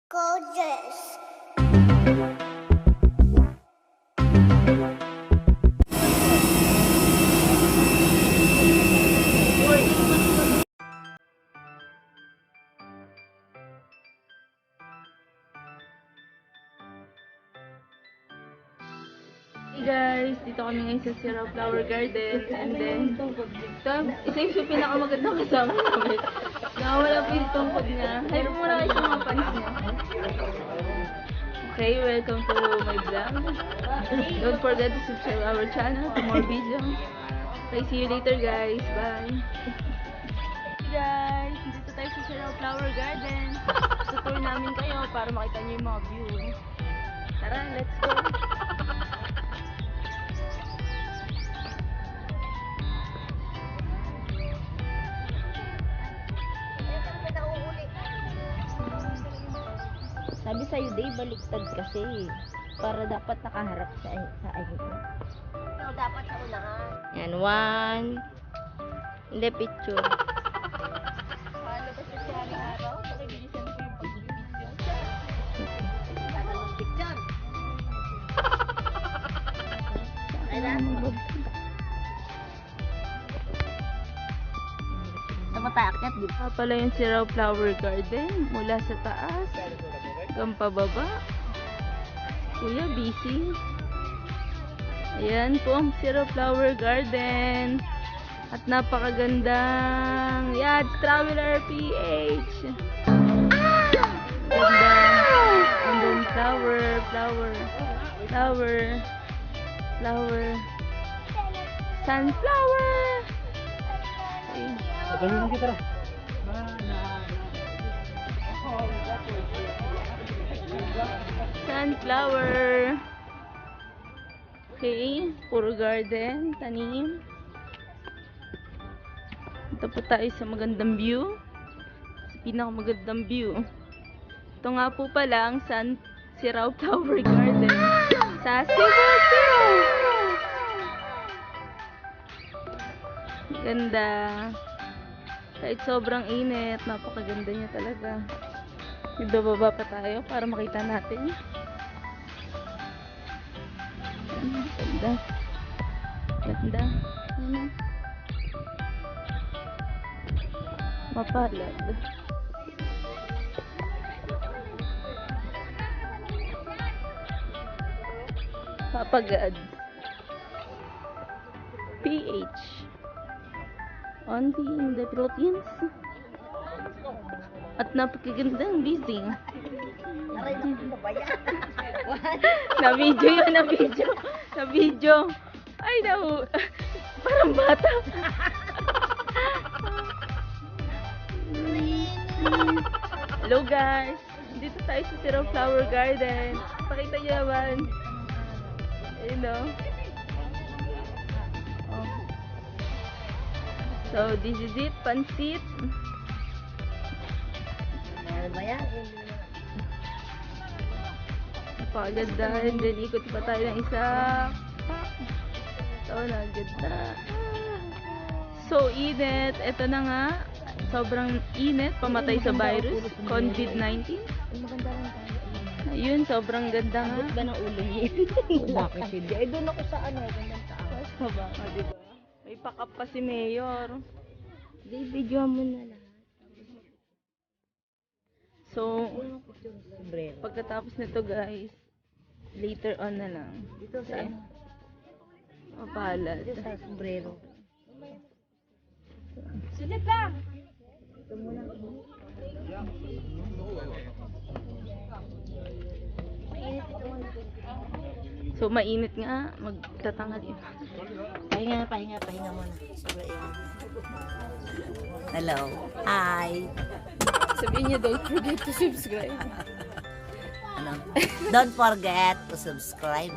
Gorgeous. Hey guys, dito kami ngayon sa Sierra Flower Garden and then ito, isa yung pinakamagandang kasama namin. Nakawala po yung tungkod niya. Hype muna kayo sa mga fans niya. Okay, welcome to my vlog. Don't forget to subscribe our channel for more videos. Okay, see you later guys. Bye! Hey guys, dito tayo sa Sierra Flower Garden. Tutur namin kayo para makita niyo yung mga view. Tara, let's go! Sabi sa'yo, Day, baliktad kasi. Para dapat nakaharap sa ayun. Ikaw dapat sa unahan. Yan, one. Hindi, picture. Paano ba sa siyang araw? Pakibilisan ko yung pagbibidyo. Tatanong picture. Dapat tayo akyat, di ba? Pala yung Sierra Flower Garden mula sa taas hanggang pababa. Kuya, busy. Ayan po ang Sierra Flower Garden. At napakagandang Yads Traveler PH. Ganda. And then flower. Sunflower. Okay. Sunflower. Okay, puro garden, tanim. Ito po tayo sa magandang view. Sa pinakamagandang view. Ito nga po pala ang Sierra Flower Garden sa Cebu City. Ganda. Kahit sobrang init, napakaganda niya talaga. Ibababa pa tayo para makita natin. Ganda. Ganda. Mapalad. Papagad. PH. Only in the Philippines. At napakagandang busy. Na-video yun, na-video. Ay, parang bata. Hello guys. Dito tayo sa Sierra Flower Garden. Pakita niyo naman. Ayun o. So, this is it. Pansit. Ano ba yan? Napakaganda. And then, ikot pa tayo ng isa. Ito, naganda. So, init. Ito na nga. Sobrang init. Pamatay sa virus. COVID-19. Maganda lang tayo. Ayun, sobrang ganda nga. Abot ba ng ulo niya? Bakit hindi? Ay, doon ako sa ano. Gandang taas. Baka, diba? May pakap pa si Mayor. Day, video mo na lahat. So, Sombrero. pagkatapos nito guys, later on na lang. Dito sa ano? Mapalad. Dito sa sombrero. Sulit lang! Ito muna. So, mainit nga. Magtatangal yun. Pahinga muna. Hello. Hi. Sabihin niya, don't forget to subscribe. Ano? Don't forget to subscribe.